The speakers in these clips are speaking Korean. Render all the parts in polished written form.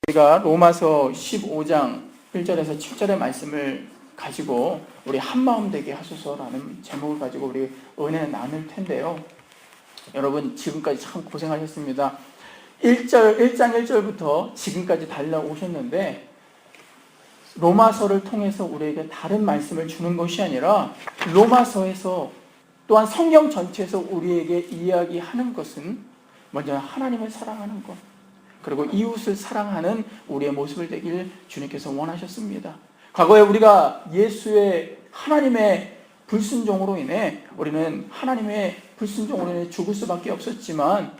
우리가 로마서 15장 1절에서 7절의 말씀을 가지고 우리 한마음 되게 하소서라는 제목을 가지고 우리 은혜를 나눌 텐데요. 여러분 지금까지 참 고생하셨습니다. 1장 1절부터 지금까지 달려오셨는데 로마서를 통해서 우리에게 다른 말씀을 주는 것이 아니라 로마서에서 또한 성경 전체에서 우리에게 이야기하는 것은 먼저 하나님을 사랑하는 것, 그리고 이웃을 사랑하는 우리의 모습을 되길 주님께서 원하셨습니다. 과거에 우리가 예수의 하나님의 불순종으로 인해 우리는 하나님의 불순종으로 인해 죽을 수밖에 없었지만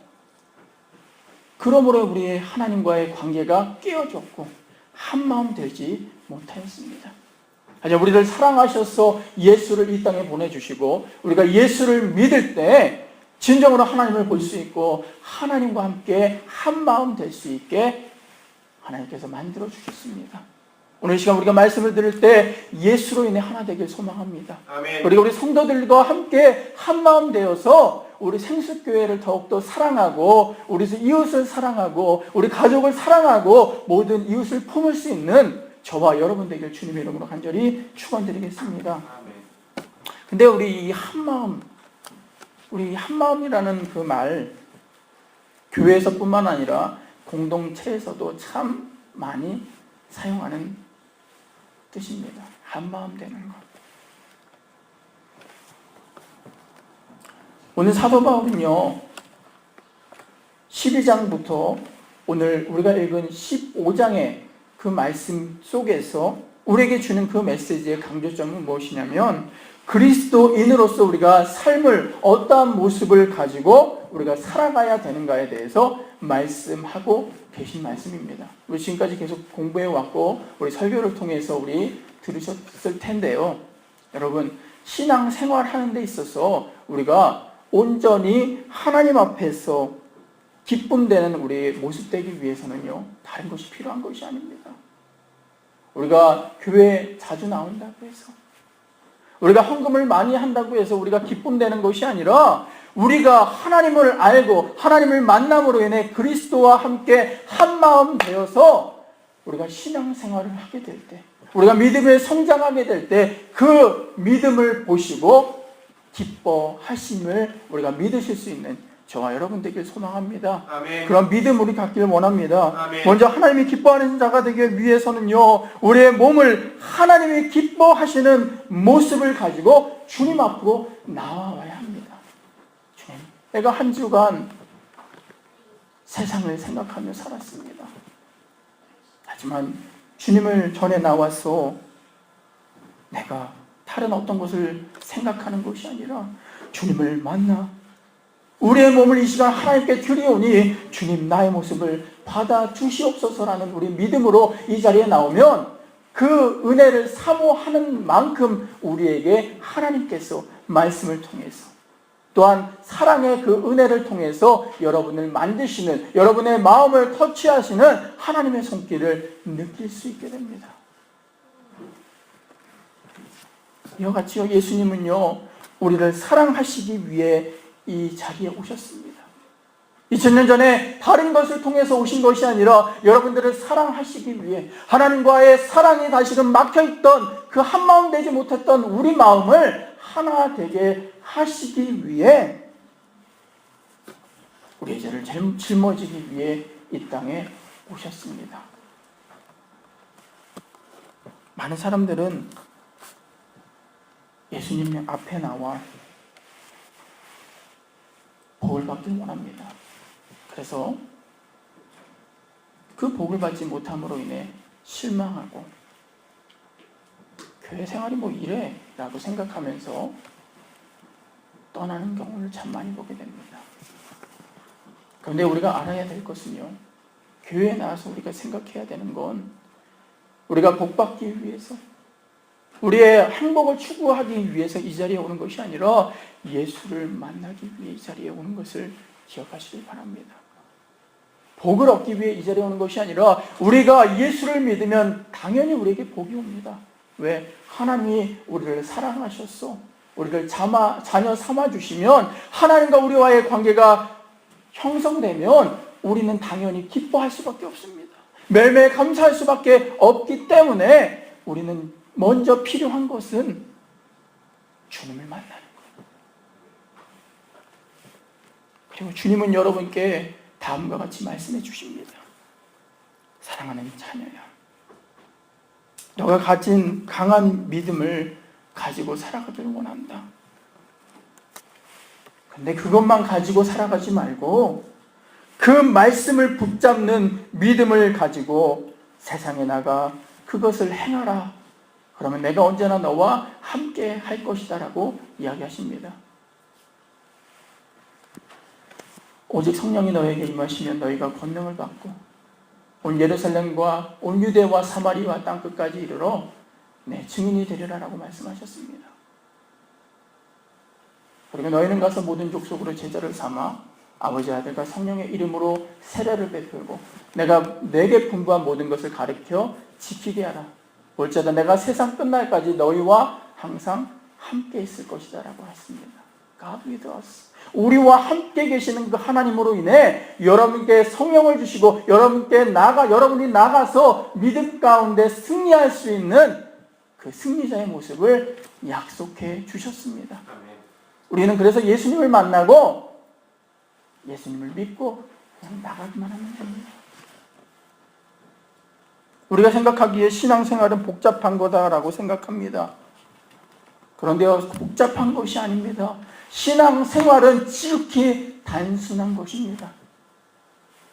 그러므로 우리의 하나님과의 관계가 깨어졌고 한마음 되지 못하였습니다. 하지만 우리를 사랑하셔서 예수를 이 땅에 보내주시고 우리가 예수를 믿을 때 진정으로 하나님을 볼 수 있고 하나님과 함께 한마음 될 수 있게 하나님께서 만들어 주셨습니다. 오늘 이 시간 우리가 말씀을 들을 때 예수로 인해 하나 되길 소망합니다. 아멘. 그리고 우리 성도들과 함께 한마음 되어서 우리 생수교회를 더욱더 사랑하고 우리 이웃을 사랑하고 우리 가족을 사랑하고 모든 이웃을 품을 수 있는 저와 여러분 되길 주님의 이름으로 간절히 축원드리겠습니다. 근데 우리 이 한마음이라는 그 말 교회에서뿐만 아니라 공동체에서도 참 많이 사용하는 뜻입니다. 한마음 되는 것. 오늘 사도 바울은요 12장부터 오늘 우리가 읽은 15장의 그 말씀 속에서 우리에게 주는 그 메시지의 강조점은 무엇이냐면 그리스도인으로서 우리가 삶을 어떠한 모습을 가지고 우리가 살아가야 되는가에 대해서 말씀하고 계신 말씀입니다. 우리 지금까지 계속 공부해 왔고 우리 설교를 통해서 우리 들으셨을 텐데요. 여러분 신앙 생활하는 데 있어서 우리가 온전히 하나님 앞에서 기쁨되는 우리의 모습 되기 위해서는요 다른 것이 필요한 것이 아닙니다. 우리가 교회에 자주 나온다고 해서 우리가 헌금을 많이 한다고 해서 우리가 기쁨되는 것이 아니라 우리가 하나님을 알고 하나님을 만남으로 인해 그리스도와 함께 한마음 되어서 우리가 신앙생활을 하게 될 때 우리가 믿음에 성장하게 될 때 그 믿음을 보시고 기뻐하심을 우리가 믿으실 수 있는 저와 여러분 되길 소망합니다. 아멘. 그런 믿음 우리 갖기를 원합니다. 아멘. 먼저 하나님이 기뻐하는 자가 되기 위해서는요 우리의 몸을 하나님이 기뻐하시는 모습을 가지고 주님 앞으로 나와야 합니다. 주님, 내가 한 주간 세상을 생각하며 살았습니다. 하지만 주님을 전에 나와서 내가 다른 어떤 것을 생각하는 것이 아니라 주님을 만나 우리의 몸을 이 시간 하나님께 드리오니 주님 나의 모습을 받아 주시옵소서라는 우리 믿음으로 이 자리에 나오면 그 은혜를 사모하는 만큼 우리에게 하나님께서 말씀을 통해서 또한 사랑의 그 은혜를 통해서 여러분을 만드시는 여러분의 마음을 터치하시는 하나님의 손길을 느낄 수 있게 됩니다. 이와 같이 예수님은요 우리를 사랑하시기 위해 이 자리에 오셨습니다. 2000년 전에 다른 것을 통해서 오신 것이 아니라 여러분들을 사랑하시기 위해 하나님과의 사랑이 다시금 막혀있던 그 한마음 되지 못했던 우리 마음을 하나 되게 하시기 위해 우리의 죄를 짊어지기 위해 이 땅에 오셨습니다. 많은 사람들은 예수님 앞에 나와 복을 받길 원합니다. 그래서 그 복을 받지 못함으로 인해 실망하고 교회 생활이 뭐 이래 라고 생각하면서 떠나는 경우를 참 많이 보게 됩니다. 그런데 우리가 알아야 될 것은요 교회에 나와서 우리가 생각해야 되는 건 우리가 복 받기 위해서 우리의 행복을 추구하기 위해서 이 자리에 오는 것이 아니라 예수를 만나기 위해 이 자리에 오는 것을 기억하시길 바랍니다. 복을 얻기 위해 이 자리에 오는 것이 아니라 우리가 예수를 믿으면 당연히 우리에게 복이 옵니다. 왜? 하나님이 우리를 사랑하셨어. 우리를 자녀 삼아주시면 하나님과 우리와의 관계가 형성되면 우리는 당연히 기뻐할 수밖에 없습니다. 매일매일 감사할 수밖에 없기 때문에 우리는 먼저 필요한 것은 주님을 만나는 거예요. 그리고 주님은 여러분께 다음과 같이 말씀해 주십니다. 사랑하는 자녀야, 너가 가진 강한 믿음을 가지고 살아가기를 원한다. 근데 그것만 가지고 살아가지 말고 그 말씀을 붙잡는 믿음을 가지고 세상에 나가 그것을 행하라. 그러면 내가 언제나 너와 함께 할 것이다 라고 이야기하십니다. 오직 성령이 너에게 임하시면 너희가 권능을 받고 온 예루살렘과 온 유대와 사마리와 땅끝까지 이르러 내 증인이 되리라 라고 말씀하셨습니다. 그리고 너희는 가서 모든 족속으로 제자를 삼아 아버지 아들과 성령의 이름으로 세례를 베풀고 내가 내게 분부한 모든 것을 가르쳐 지키게 하라. 볼지어다 내가 세상 끝날까지 너희와 항상 함께 있을 것이다 라고 했습니다. God with us. 우리와 함께 계시는 그 하나님으로 인해 여러분께 성령을 주시고 여러분이 나가서 믿음 가운데 승리할 수 있는 그 승리자의 모습을 약속해 주셨습니다. 우리는 그래서 예수님을 만나고 예수님을 믿고 그냥 나가기만 하면 됩니다. 우리가 생각하기에 신앙생활은 복잡한 거다라고 생각합니다. 그런데 복잡한 것이 아닙니다. 신앙생활은 지극히 단순한 것입니다.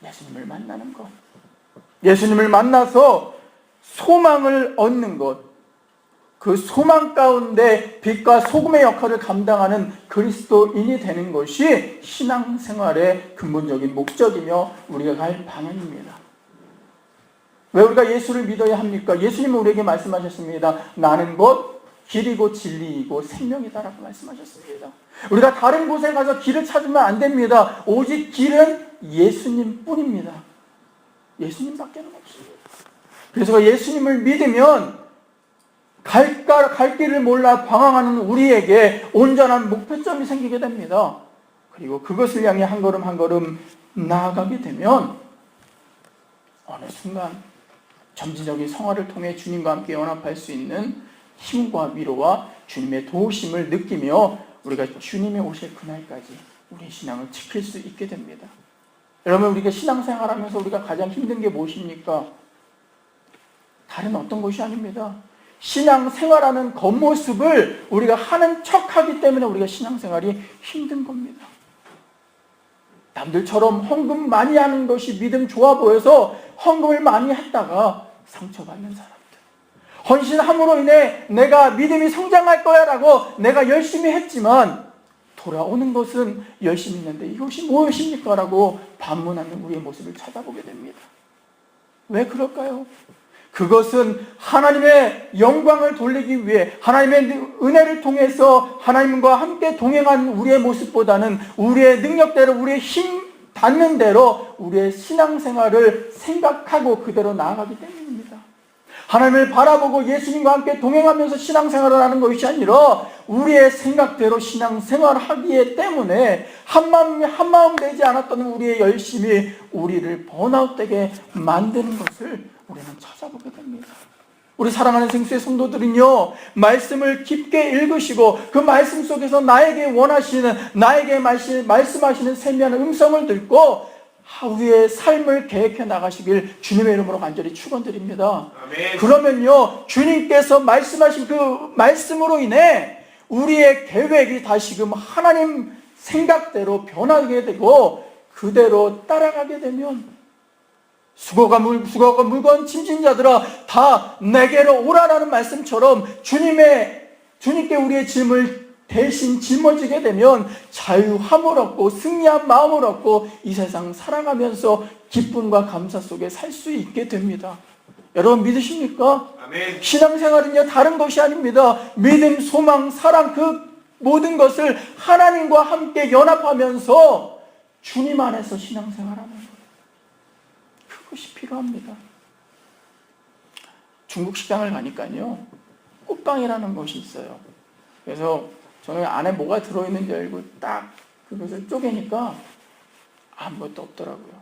예수님을 만나는 것, 예수님을 만나서 소망을 얻는 것, 그 소망 가운데 빛과 소금의 역할을 감당하는 그리스도인이 되는 것이 신앙생활의 근본적인 목적이며 우리가 갈 방향입니다. 왜 우리가 예수를 믿어야 합니까? 예수님은 우리에게 말씀하셨습니다. 나는 곧 길이고 진리이고 생명이다라고 말씀하셨습니다. 우리가 다른 곳에 가서 길을 찾으면 안 됩니다. 오직 길은 예수님 뿐입니다. 예수님밖에는 없습니다. 그래서 예수님을 믿으면 갈 길을 몰라 방황하는 우리에게 온전한 목표점이 생기게 됩니다. 그리고 그것을 향해 한 걸음 한 걸음 나아가게 되면 어느 순간 점진적인 성화를 통해 주님과 함께 연합할 수 있는 힘과 위로와 주님의 도우심을 느끼며 우리가 주님이 오실 그날까지 우리의 신앙을 지킬 수 있게 됩니다. 여러분, 우리가 신앙생활하면서 우리가 가장 힘든 게 무엇입니까? 다른 어떤 것이 아닙니다. 신앙생활하는 겉모습을 우리가 하는 척하기 때문에 우리가 신앙생활이 힘든 겁니다. 남들처럼 헌금 많이 하는 것이 믿음 좋아 보여서 헌금을 많이 했다가 상처받는 사람들, 헌신함으로 인해 내가 믿음이 성장할 거야 라고 내가 열심히 했지만 돌아오는 것은 열심히 했는데 이것이 무엇입니까? 라고 반문하는 우리의 모습을 찾아보게 됩니다. 왜 그럴까요? 그것은 하나님의 영광을 돌리기 위해 하나님의 은혜를 통해서 하나님과 함께 동행한 우리의 모습보다는 우리의 능력대로 우리의 힘 닿는 대로 우리의 신앙생활을 생각하고 그대로 나아가기 때문입니다. 하나님을 바라보고 예수님과 함께 동행하면서 신앙생활을 하는 것이 아니라 우리의 생각대로 신앙생활을 하기 때문에 한마음 되지 않았던 우리의 열심이 우리를 번아웃되게 만드는 것을 우리는 찾아보게 됩니다. 우리 사랑하는 생수의 성도들은요, 말씀을 깊게 읽으시고 그 말씀 속에서 나에게 말씀하시는 세미한 음성을 듣고 우리의 삶을 계획해 나가시길 주님의 이름으로 간절히 축원드립니다. 아멘. 그러면요, 주님께서 말씀하신 그 말씀으로 인해 우리의 계획이 다시금 하나님 생각대로 변하게 되고 그대로 따라가게 되면 수고가 물건 짐진 자들아 다 내게로 오라라는 말씀처럼 주님께 우리의 짐을 대신 짊어지게 되면 자유함을 얻고 승리한 마음을 얻고 이 세상 살아가면서 기쁨과 감사 속에 살 수 있게 됩니다. 여러분 믿으십니까? 아멘. 신앙생활은요 다른 것이 아닙니다. 믿음, 소망, 사랑 그 모든 것을 하나님과 함께 연합하면서 주님 안에서 신앙생활하는 거예요. 그것이 필요합니다. 중국 식당을 가니까요 꽃빵이라는 것이 있어요. 그래서 저는 안에 뭐가 들어있는지 알고 딱 그것을 쪼개니까 아무것도 없더라고요.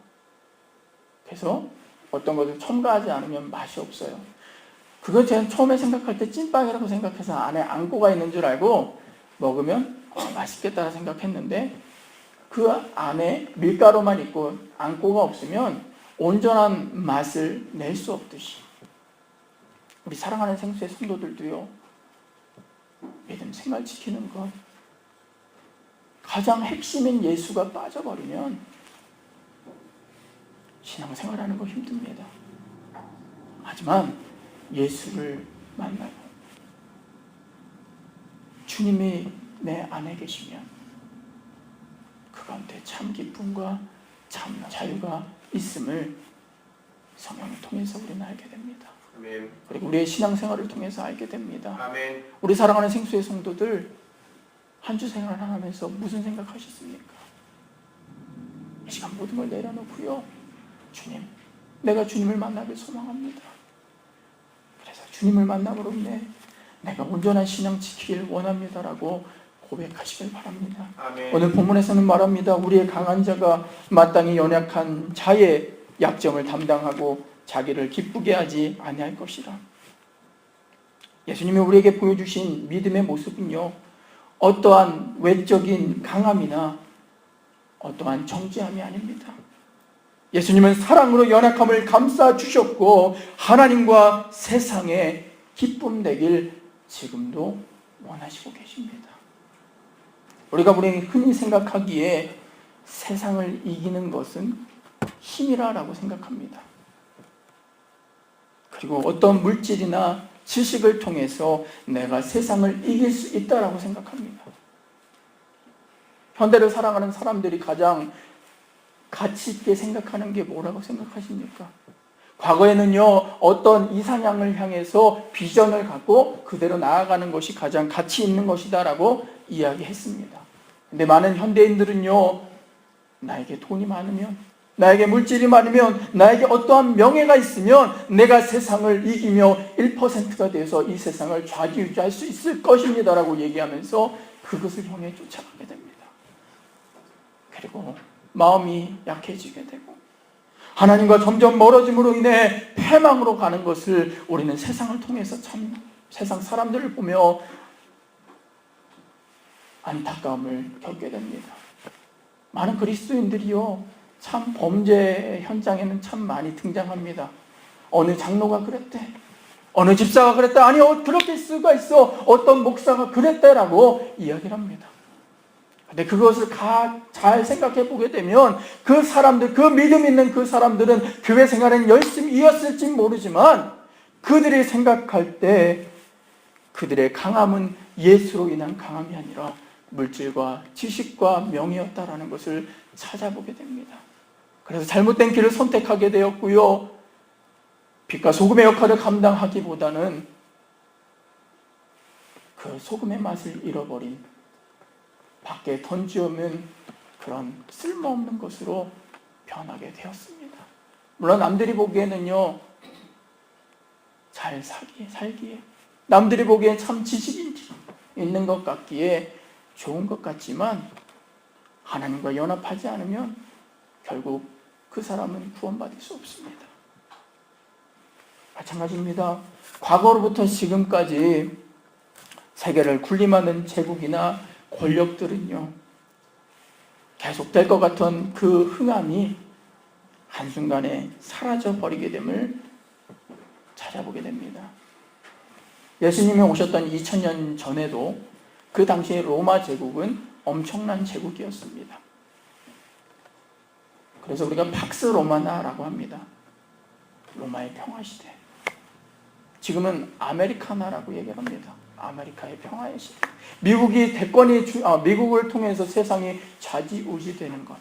그래서 어떤 것을 첨가하지 않으면 맛이 없어요. 그거 제가 처음에 생각할 때 찐빵이라고 생각해서 안에 앙꼬가 있는 줄 알고 먹으면 맛있겠다 생각했는데 그 안에 밀가루만 있고 앙꼬가 없으면 온전한 맛을 낼 수 없듯이 우리 사랑하는 생수의 성도들도요, 믿음 생활 지키는 것 가장 핵심인 예수가 빠져버리면 신앙생활하는 거 힘듭니다. 하지만 예수를 만나고 주님이 내 안에 계시면 그 가운데 참 기쁨과 참 자유가 있음을 성경을 통해서 우리는 알게 됩니다. 아멘. 그리고 우리의 신앙생활을 통해서 알게 됩니다. 아멘. 우리 사랑하는 생수의 성도들, 한 주 생활을 하면서 무슨 생각하셨습니까? 이 시간 모든 걸 내려놓고요, 주님, 내가 주님을 만나길 소망합니다. 그래서 주님을 만남으로 인해 내가 온전한 신앙 지키길 원합니다라고 고백하시길 바랍니다. 아멘. 오늘 본문에서는 말합니다. 우리의 강한 자가 마땅히 연약한 자의 약점을 담당하고 자기를 기쁘게 하지 아니할 것이라. 예수님이 우리에게 보여주신 믿음의 모습은요, 어떠한 외적인 강함이나 어떠한 정죄함이 아닙니다. 예수님은 사랑으로 연약함을 감싸 주셨고 하나님과 세상에 기쁨 되길 지금도 원하시고 계십니다. 우리가 흔히 생각하기에 세상을 이기는 것은 힘이라고 생각합니다. 그리고 어떤 물질이나 지식을 통해서 내가 세상을 이길 수 있다라고 생각합니다. 현대를 살아가는 사람들이 가장 가치 있게 생각하는 게 뭐라고 생각하십니까? 과거에는요, 어떤 이상향을 향해서 비전을 갖고 그대로 나아가는 것이 가장 가치 있는 것이다라고 이야기했습니다. 근데 많은 현대인들은요, 나에게 돈이 많으면, 나에게 물질이 많으면, 나에게 어떠한 명예가 있으면 내가 세상을 이기며 1%가 돼서 이 세상을 좌지우지할 수 있을 것입니다라고 얘기하면서 그것을 향해 쫓아가게 됩니다. 그리고 마음이 약해지게 되고 하나님과 점점 멀어짐으로 인해 패망으로 가는 것을 우리는 세상을 통해서 참 세상 사람들을 보며 안타까움을 겪게 됩니다. 많은 그리스도인들이요, 참 범죄 현장에는 참 많이 등장합니다. 어느 장로가 그랬대, 어느 집사가 그랬다, 아니 그렇게 수가 있어, 어떤 목사가 그랬대라고 이야기를 합니다. 근데 그것을 잘 생각해 보게 되면 그 사람들, 그 믿음 있는 그 사람들은 교회 생활은 열심히 이었을지 모르지만 그들이 생각할 때 그들의 강함은 예수로 인한 강함이 아니라 물질과 지식과 명예였다라는 것을 찾아보게 됩니다. 그래서 잘못된 길을 선택하게 되었고요, 빛과 소금의 역할을 감당하기보다는 그 소금의 맛을 잃어버린 밖에 던지오면 그런 쓸모없는 것으로 변하게 되었습니다. 물론 남들이 보기에는요, 잘 살기에 남들이 보기엔 참 지식이 있는 것 같기에 좋은 것 같지만 하나님과 연합하지 않으면 결국 그 사람은 구원받을 수 없습니다. 마찬가지입니다. 과거로부터 지금까지 세계를 군림하는 제국이나 권력들은요, 계속될 것 같은 그 흥함이 한순간에 사라져버리게 됨을 찾아보게 됩니다. 예수님이 오셨던 2000년 전에도 그 당시에 로마 제국은 엄청난 제국이었습니다. 그래서 우리가 팍스 로마나라고 합니다. 로마의 평화시대. 지금은 아메리카나라고 얘기합니다. 아메리카의 평화의 시대. 미국을 통해서 세상이 좌지우지되는 것.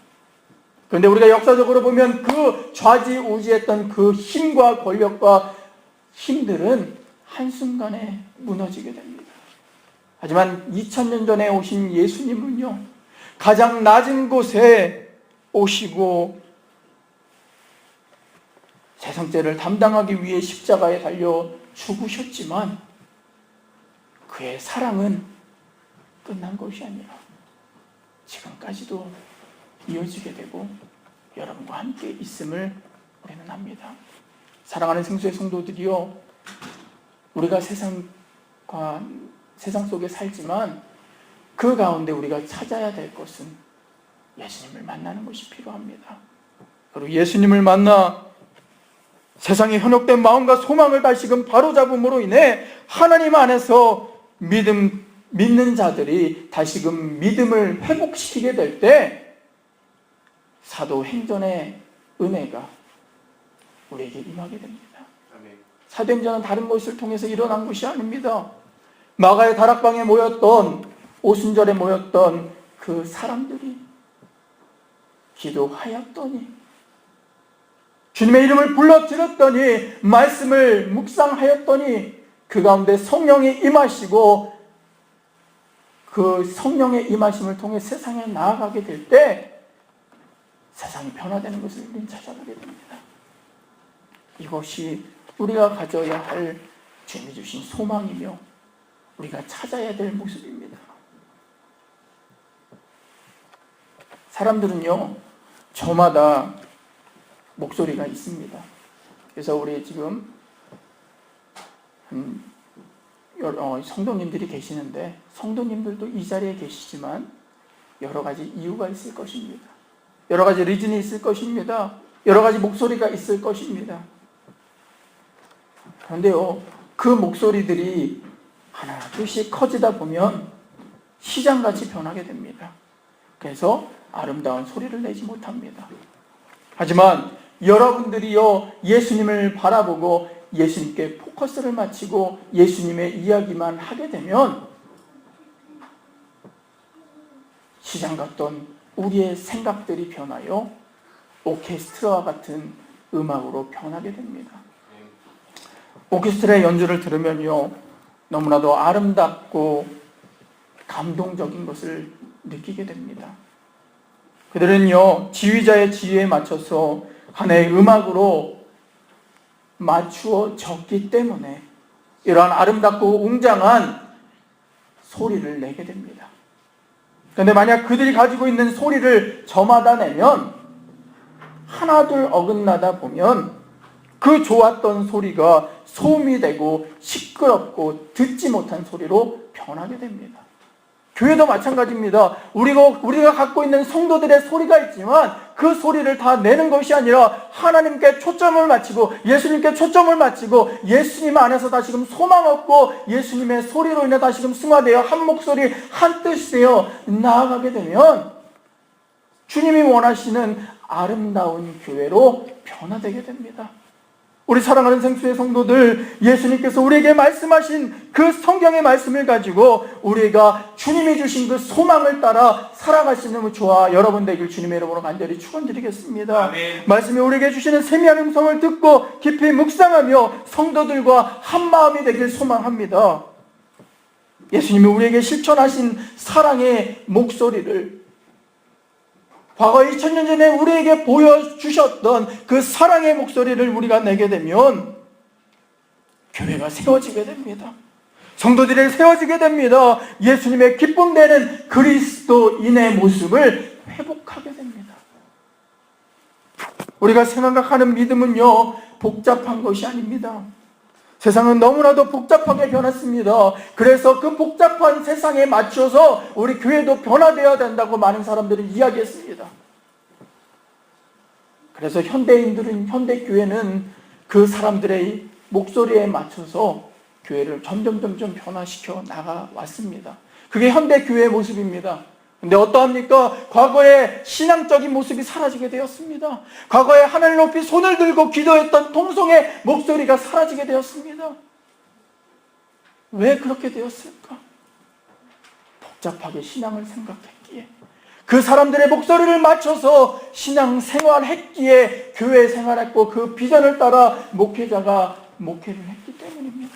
그런데 우리가 역사적으로 보면 그 좌지우지했던 그 힘과 권력과 힘들은 한순간에 무너지게 됩니다. 하지만 2000년 전에 오신 예수님은요, 가장 낮은 곳에 오시고 세상죄를 담당하기 위해 십자가에 달려 죽으셨지만 그의 사랑은 끝난 것이 아니라 지금까지도 이어지게 되고 여러분과 함께 있음을 우리는 압니다. 사랑하는 생수의 성도들이요, 우리가 세상 속에 살지만 그 가운데 우리가 찾아야 될 것은 예수님을 만나는 것이 필요합니다. 그리고 예수님을 만나 세상의 현혹된 마음과 소망을 다시금 바로잡음으로 인해 하나님 안에서 믿는 자들이 다시금 믿음을 회복시키게 될 때 사도행전의 은혜가 우리에게 임하게 됩니다. 사도행전은 다른 것을 통해서 일어난 것이 아닙니다. 마가의 다락방에 모였던, 오순절에 모였던 그 사람들이 기도하였더니, 주님의 이름을 불러 드렸더니, 말씀을 묵상하였더니 그 가운데 성령이 임하시고, 그 성령의 임하심을 통해 세상에 나아가게 될 때 세상이 변화되는 것을 우리는 찾아보게 됩니다. 이것이 우리가 가져야 할 주님이 주신 소망이며 우리가 찾아야 될 모습입니다. 사람들은요, 저마다 목소리가 있습니다. 그래서 우리 지금 성도님들이 계시는데, 성도님들도 이 자리에 계시지만 여러 가지 이유가 있을 것입니다. 여러 가지 리즌이 있을 것입니다. 여러 가지 목소리가 있을 것입니다. 그런데요, 그 목소리들이 하나 둘씩 커지다 보면 시장같이 변하게 됩니다. 그래서 아름다운 소리를 내지 못합니다. 하지만 여러분들이요, 예수님을 바라보고 예수님께 포커스를 맞추고 예수님의 이야기만 하게 되면 시장 같던 우리의 생각들이 변하여 오케스트라와 같은 음악으로 변하게 됩니다. 오케스트라의 연주를 들으면요, 너무나도 아름답고 감동적인 것을 느끼게 됩니다. 그들은요, 지휘자의 지휘에 맞춰서 하나의 음악으로 맞추어졌기 때문에 이러한 아름답고 웅장한 소리를 내게 됩니다. 그런데 만약 그들이 가지고 있는 소리를 저마다 내면 하나둘 어긋나다 보면 그 좋았던 소리가 소음이 되고 시끄럽고 듣지 못한 소리로 변하게 됩니다. 교회도 마찬가지입니다. 우리가 갖고 있는 성도들의 소리가 있지만 그 소리를 다 내는 것이 아니라 하나님께 초점을 맞추고 예수님께 초점을 맞추고 예수님 안에서 다시금 소망 얻고 예수님의 소리로 인해 다시금 승화되어 한 목소리 한 뜻이 되어 나아가게 되면 주님이 원하시는 아름다운 교회로 변화되게 됩니다. 우리 사랑하는 생수의 성도들, 예수님께서 우리에게 말씀하신 그 성경의 말씀을 가지고 우리가 주님이 주신 그 소망을 따라 살아가시는 저와 여러분 되길 주님의 이름으로 간절히 축원드리겠습니다. 아멘. 말씀이 우리에게 주시는 세미한 음성을 듣고 깊이 묵상하며 성도들과 한 마음이 되길 소망합니다. 예수님이 우리에게 실천하신 사랑의 목소리를, 과거 2000년 전에 우리에게 보여주셨던 그 사랑의 목소리를 우리가 내게 되면 교회가 세워지게 됩니다. 성도들이 세워지게 됩니다. 예수님의 기쁨되는 그리스도인의 모습을 회복하게 됩니다. 우리가 생각하는 믿음은요, 복잡한 것이 아닙니다. 세상은 너무나도 복잡하게 변했습니다. 그래서 그 복잡한 세상에 맞춰서 우리 교회도 변화되어야 된다고 많은 사람들이 이야기했습니다. 그래서 현대교회는 그 사람들의 목소리에 맞춰서 교회를 점점 변화시켜 나가왔습니다. 그게 현대교회의 모습입니다. 근데 어떠합니까? 과거의 신앙적인 모습이 사라지게 되었습니다. 과거에 하늘 높이 손을 들고 기도했던 통성의 목소리가 사라지게 되었습니다. 왜 그렇게 되었을까? 복잡하게 신앙을 생각했기에, 그 사람들의 목소리를 맞춰서 신앙 생활했기에 교회 생활했고 그 비전을 따라 목회자가 목회를 했기 때문입니다.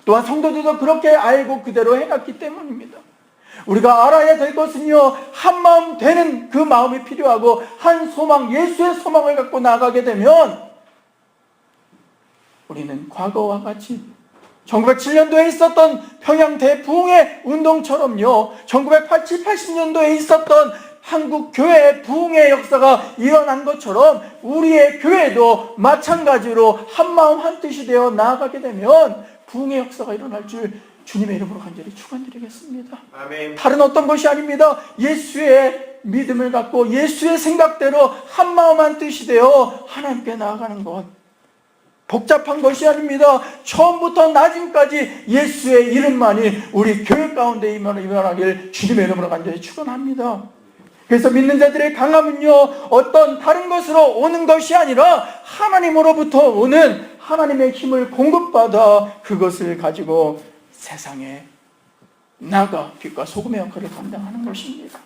또한 성도들도 그렇게 알고 그대로 해갔기 때문입니다. 우리가 알아야 될 것은요, 한 마음 되는 그 마음이 필요하고 한 소망, 예수의 소망을 갖고 나가게 되면 우리는 과거와 같이 1907년도에 있었던 평양 대부흥의 운동처럼요, 1980년도에 있었던 한국 교회의 부흥의 역사가 일어난 것처럼 우리의 교회도 마찬가지로 한마음 한뜻이 되어 나아가게 되면 부흥의 역사가 일어날 줄 주님의 이름으로 간절히 축원드리겠습니다. 아멘. 다른 어떤 것이 아닙니다. 예수의 믿음을 갖고 예수의 생각대로 한마음 한뜻이 되어 하나님께 나아가는 것, 복잡한 것이 아닙니다. 처음부터 나중까지 예수의 이름만이 우리 교회 가운데 임하길 주님의 이름으로 간절히 축원합니다. 그래서 믿는 자들의 강함은요, 어떤 다른 것으로 오는 것이 아니라 하나님으로부터 오는 하나님의 힘을 공급받아 그것을 가지고 세상에 나가 빛과 소금의 역할을 감당하는 것입니다.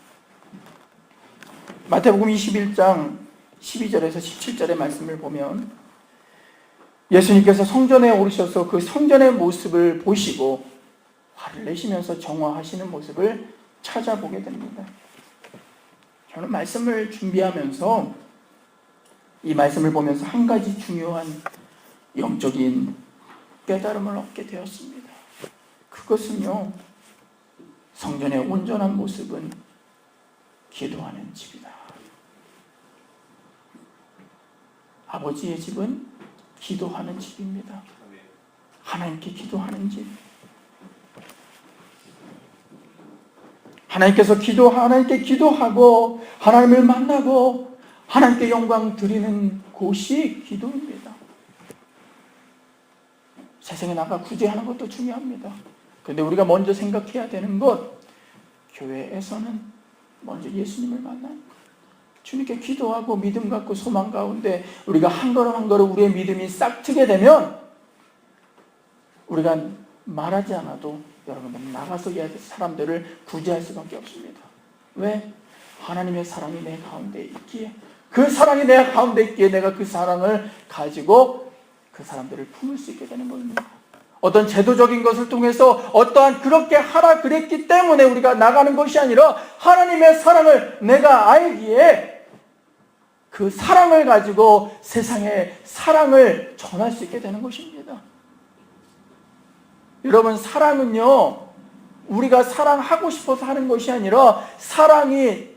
마태복음 21장 12절에서 17절의 말씀을 보면 예수님께서 성전에 오르셔서 그 성전의 모습을 보시고 화를 내시면서 정화하시는 모습을 찾아보게 됩니다. 저는 말씀을 준비하면서 이 말씀을 보면서 한 가지 중요한 영적인 깨달음을 얻게 되었습니다. 그것은요, 성전의 온전한 모습은 기도하는 집이다. 아버지의 집은 기도하는 집입니다. 하나님께 기도하는 집. 하나님께 기도하고 하나님을 만나고 하나님께 영광 드리는 곳이 기도입니다. 세상에 나가 구제하는 것도 중요합니다. 그런데 우리가 먼저 생각해야 되는 것, 교회에서는 먼저 예수님을 만나는 것. 주님께 기도하고 믿음 갖고 소망 가운데 우리가 한 걸음 한 걸음 우리의 믿음이 싹트게 되면 우리가 말하지 않아도 여러분들 나가서 사람들을 구제할 수밖에 없습니다. 왜? 하나님의 사랑이 내 가운데 있기에, 그 사랑이 내 가운데 있기에 내가 그 사랑을 가지고 그 사람들을 품을 수 있게 되는 겁니다. 어떤 제도적인 것을 통해서 어떠한 그렇게 하라 그랬기 때문에 우리가 나가는 것이 아니라 하나님의 사랑을 내가 알기에 그 사랑을 가지고 세상에 사랑을 전할 수 있게 되는 것입니다. 여러분, 사랑은요, 우리가 사랑하고 싶어서 하는 것이 아니라 사랑이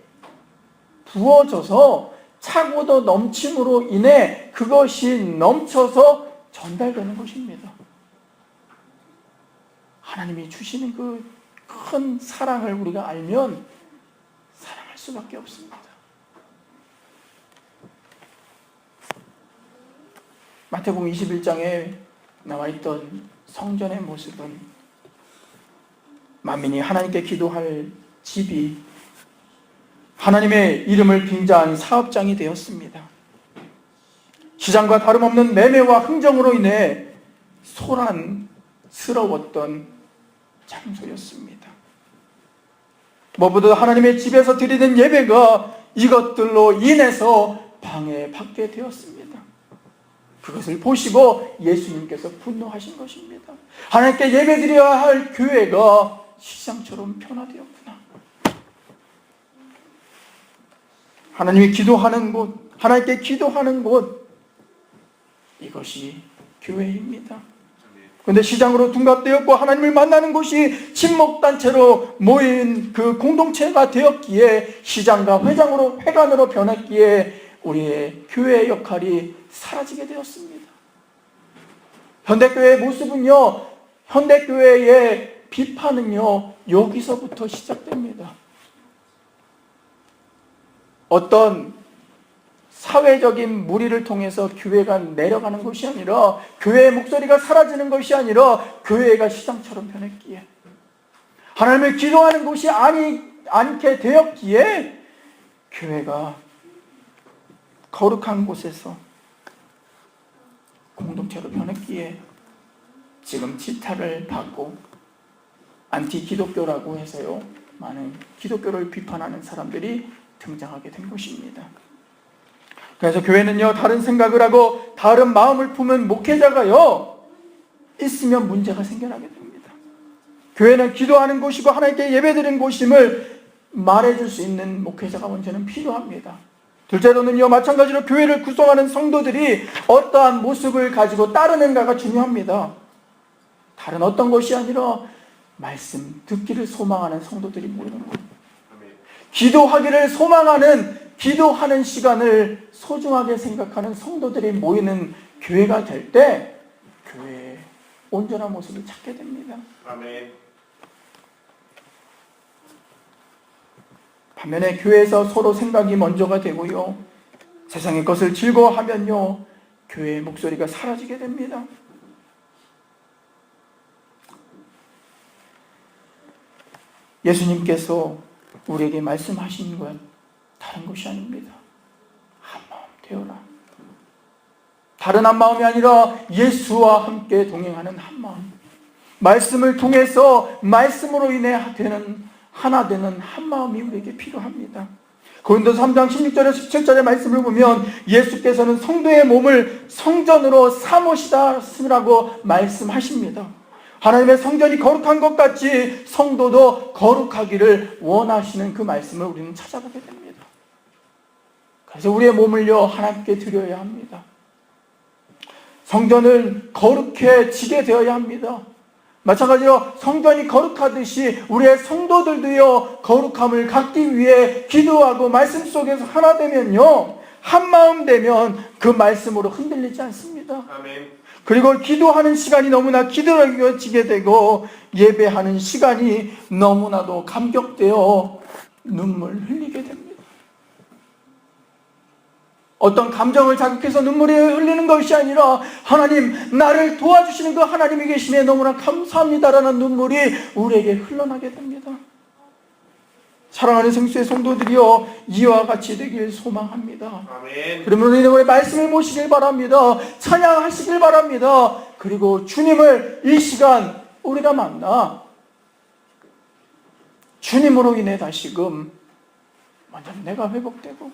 부어져서 차고도 넘침으로 인해 그것이 넘쳐서 전달되는 것입니다. 하나님이 주시는 그 큰 사랑을 우리가 알면 사랑할 수밖에 없습니다. 마태복음 21장에 나와 있던 성전의 모습은 만민이 하나님께 기도할 집이 하나님의 이름을 빙자한 사업장이 되었습니다. 시장과 다름없는 매매와 흥정으로 인해 소란스러웠던 장소였습니다. 무엇보다 하나님의 집에서 드리는 예배가 이것들로 인해서 방해받게 되었습니다. 그것을 보시고 예수님께서 분노하신 것입니다. 하나님께 예배드려야 할 교회가 시장처럼 변화되었구나. 하나님이 기도하는 곳, 하나님께 기도하는 곳, 이것이 교회입니다. 그런데 시장으로 둔갑되었고 하나님을 만나는 곳이 친목단체로 모인 그 공동체가 되었기에 시장과 회관으로 변했기에 우리의 교회의 역할이 사라지게 되었습니다. 현대교회의 모습은요, 현대교회의 비판은요, 여기서부터 시작됩니다. 어떤 사회적인 무리를 통해서 교회가 내려가는 것이 아니라, 교회의 목소리가 사라지는 것이 아니라 교회가 시장처럼 변했기에, 하나님을 기도하는 곳이 않게 되었기에 교회가 거룩한 곳에서 공동체로 변했기에 지금 질타를 받고 안티 기독교라고 해서요, 많은 기독교를 비판하는 사람들이 등장하게 된 것입니다. 그래서 교회는요, 다른 생각을 하고 다른 마음을 품은 목회자가요 있으면 문제가 생겨나게 됩니다. 교회는 기도하는 곳이고 하나님께 예배드리는 곳임을 말해줄 수 있는 목회자가 먼저는 필요합니다. 둘째로는요, 마찬가지로 교회를 구성하는 성도들이 어떠한 모습을 가지고 따르는가가 중요합니다. 다른 어떤 것이 아니라 말씀 듣기를 소망하는 성도들이 모이는 것. 기도하기를 소망하는, 기도하는 시간을 소중하게 생각하는 성도들이 모이는 교회가 될 때 교회의 온전한 모습을 찾게 됩니다. 아멘. 반면에 교회에서 서로 생각이 먼저가 되고요, 세상의 것을 즐거워하면요, 교회의 목소리가 사라지게 됩니다. 예수님께서 우리에게 말씀하신 건 다른 것이 아닙니다. 한마음 되어라. 다른 한마음이 아니라 예수와 함께 동행하는 한마음, 말씀을 통해서 말씀으로 인해 하나 되는 한마음이 우리에게 필요합니다. 고린도서 3장 16절에 17절의 말씀을 보면 예수께서는 성도의 몸을 성전으로 삼으시다라고 말씀하십니다. 하나님의 성전이 거룩한 것 같이 성도도 거룩하기를 원하시는 그 말씀을 우리는 찾아보게 됩니다. 그래서 우리의 몸을요, 하나님께 드려야 합니다. 성전은 거룩해지게 되어야 합니다. 마찬가지로 성전이 거룩하듯이 우리의 성도들도요, 거룩함을 갖기 위해 기도하고 말씀 속에서 하나 되면요, 한마음 되면 그 말씀으로 흔들리지 않습니다. 아멘. 그리고 기도하는 시간이 너무나 기도하게 되고 예배하는 시간이 너무나도 감격되어 눈물 흘리게 됩니다. 어떤 감정을 자극해서 눈물이 흘리는 것이 아니라 하나님, 나를 도와주시는 그 하나님이 계심에 너무나 감사합니다라는 눈물이 우리에게 흘러나게 됩니다. 사랑하는 성수의 성도들이여, 이와 같이 되길 소망합니다. 아멘. 그러면 우리는 말씀을 모시길 바랍니다. 찬양하시길 바랍니다. 그리고 주님을 이 시간 우리가 만나 주님으로 인해 다시금 먼저 내가 회복되고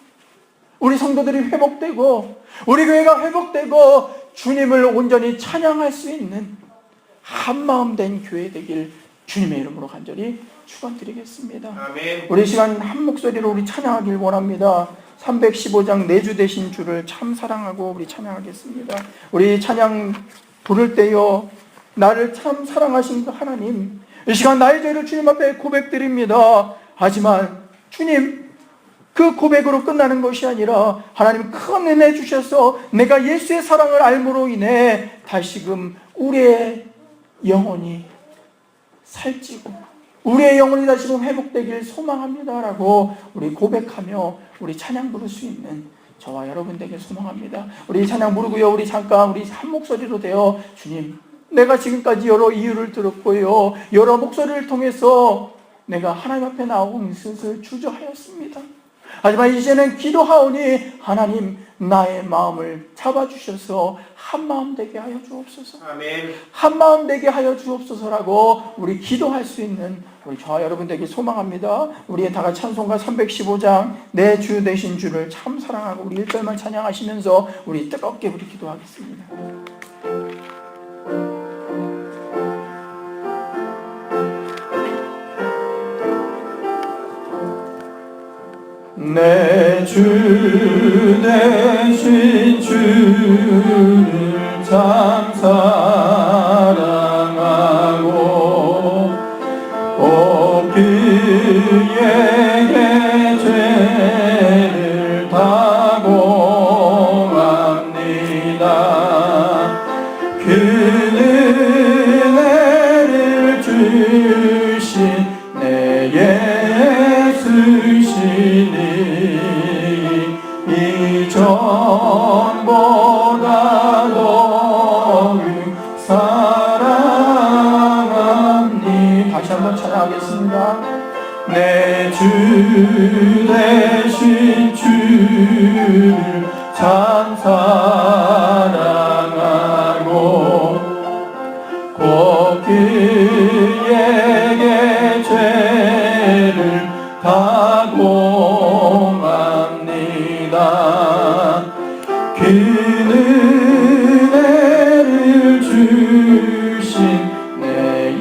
우리 성도들이 회복되고 우리 교회가 회복되고 주님을 온전히 찬양할 수 있는 한마음 된 교회 되길 주님의 이름으로 간절히 축원드리겠습니다. 아멘. 우리 시간 한 목소리로 우리 찬양하길 원합니다. 315장 내 주 되신 주를 참 사랑하고 우리 찬양하겠습니다. 우리 찬양 부를 때요, 나를 참 사랑하신 그 하나님, 이 시간 나의 죄를 주님 앞에 고백드립니다. 하지만 주님, 그 고백으로 끝나는 것이 아니라 하나님 큰 은혜 주셔서 내가 예수의 사랑을 알므로 인해 다시금 우리의 영혼이 살찌고 우리의 영혼이 다시금 회복되길 소망합니다라고 우리 고백하며 우리 찬양 부를 수 있는 저와 여러분 되길 소망합니다. 우리 찬양 부르고요, 우리 잠깐 우리 한 목소리로 되어 주님, 내가 지금까지 여러 이유를 들었고요, 여러 목소리를 통해서 내가 하나님 앞에 나오고 있어서 주저하였습니다. 하지만 이제는 기도하오니 하나님, 나의 마음을 잡아주셔서 한마음 되게 하여 주옵소서. 아멘. 한마음 되게 하여 주옵소서라고 우리 기도할 수 있는 우리 저와 여러분 되길 소망합니다. 우리의 다같이 찬송가 315장 내 주 되신 주를 참 사랑하고 우리 1절만 찬양하시면서 우리 뜨겁게 우리 기도하겠습니다. 내 주 되신 주를 참 사랑하고 오 그에게 죄를 다 공합니다. 그 은혜를 주신 내 예수시니 이전보다 더욱 사랑합니. 다시 한번 찬양하겠습니다. 내 주 되신 주를 참 사랑하고 곧 그에게 죄를 다 공합니다. 그 은혜를 주신 내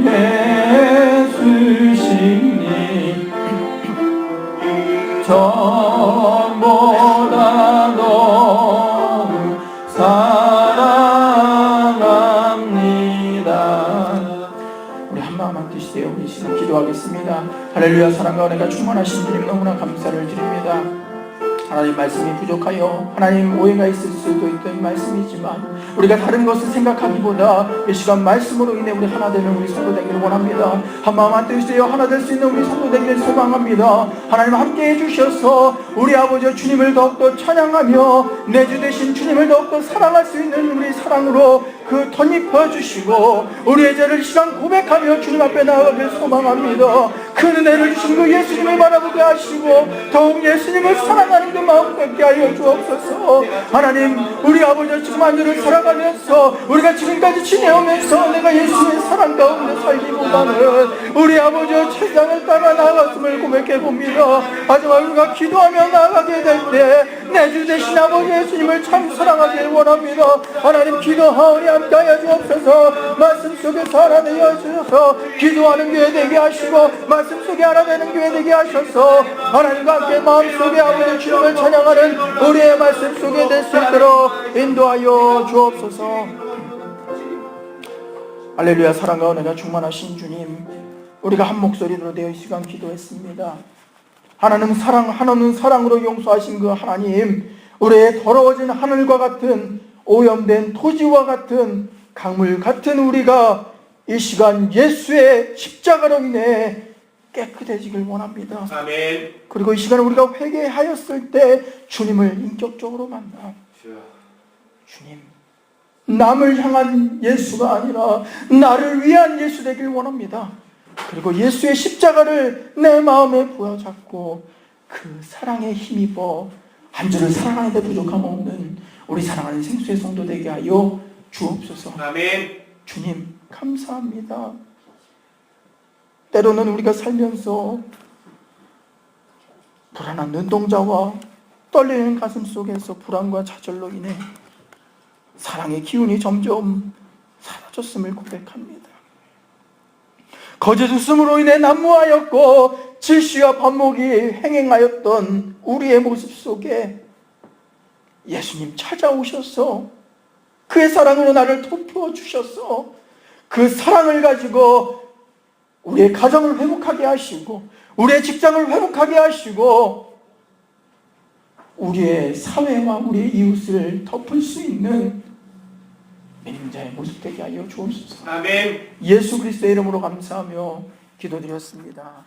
예수시니 전보다 너무 사랑합니다. 우리 한 허락만 드시되어 우리 시간 기도하겠습니다. 할렐루야. 사랑과 은혜가 충만하신 주님 너무나 감사를 드립니다. 하나님 말씀이 부족하여 하나님 오해가 있을 수도 있던 말씀이지만 우리가 다른 것을 생각하기보다 이 시간 말씀으로 인해 우리 하나 되는 우리 성도 되기를 원합니다. 한마음 한뜻이되어 하나 될 수 있는 우리 성도 되기를 소망합니다. 하나님 함께해 주셔서 우리 아버지 주님을 더욱더 찬양하며 내 주 되신 주님을 더욱더 사랑할 수 있는 우리 사랑으로 그 덧입혀 주시고 우리의 죄를 이 시간 고백하며 주님 앞에 나아가길 소망합니다. 큰 은혜를 주신 그 예수님을 바라보게 하시고 더욱 예수님을 사랑하는 그 마음 갖게 하여 주옵소서. 하나님 우리 아버지 지금 한 주를 살아가면서 우리가 지금까지 지내오면서 내가 예수님의 사랑 가운데 살기보다는 우리 아버지 세상을 따라 나아갔음을 고백해 봅니다. 하지만 우리가 기도하며 나아가게 될 때 내 주 되신 아버지 예수님을 참 사랑하길 원합니다. 하나님 기도하오니 함께 하여 주옵소서. 말씀 속에서 하나 되어 주셔서 기도하는 교회 되게 하시고 말씀 속에 하나 되는 교회 되게 하셔서 하나님과 함께 마음속에 아버지 주님을 찬양하는 우리의 말씀 속에 될 수 있도록 인도하여 주옵소서. 할렐루야. 사랑과 은혜가 충만하신 주님, 우리가 한 목소리로 되어 이 시간 기도했습니다. 하나님은 사랑으로 용서하신 그 하나님, 우리의 더러워진 하늘과 같은 오염된 토지와 같은 강물 같은 우리가 이 시간 예수의 십자가로 인해 깨끗해지길 원합니다. 아멘. 그리고 이 시간 우리가 회개하였을 때 주님을 인격적으로 만나 주님, 남을 향한 예수가 아니라 나를 위한 예수 되길 원합니다. 그리고 예수의 십자가를 내 마음에 부여잡고 그 사랑에 힘입어 한 주를 사랑하는 데 부족함 없는 우리 사랑하는 생수의 성도 되게 하여 주옵소서. 아멘. 주님 감사합니다. 때로는 우리가 살면서 불안한 눈동자와 떨리는 가슴 속에서 불안과 좌절로 인해 사랑의 기운이 점점 사라졌음을 고백합니다. 거짓 웃음으로 인해 난무하였고 질시와 반목이 행행하였던 우리의 모습 속에 예수님 찾아오셔서 그의 사랑으로 나를 덮어주셔서 그 사랑을 가지고 우리의 가정을 회복하게 하시고 우리의 직장을 회복하게 하시고 우리의 사회와 우리의 이웃을 덮을 수 있는 믿음자의 모습 되게 하여 주옵소서. 아멘. 예수 그리스도의 이름으로 감사하며 기도드렸습니다.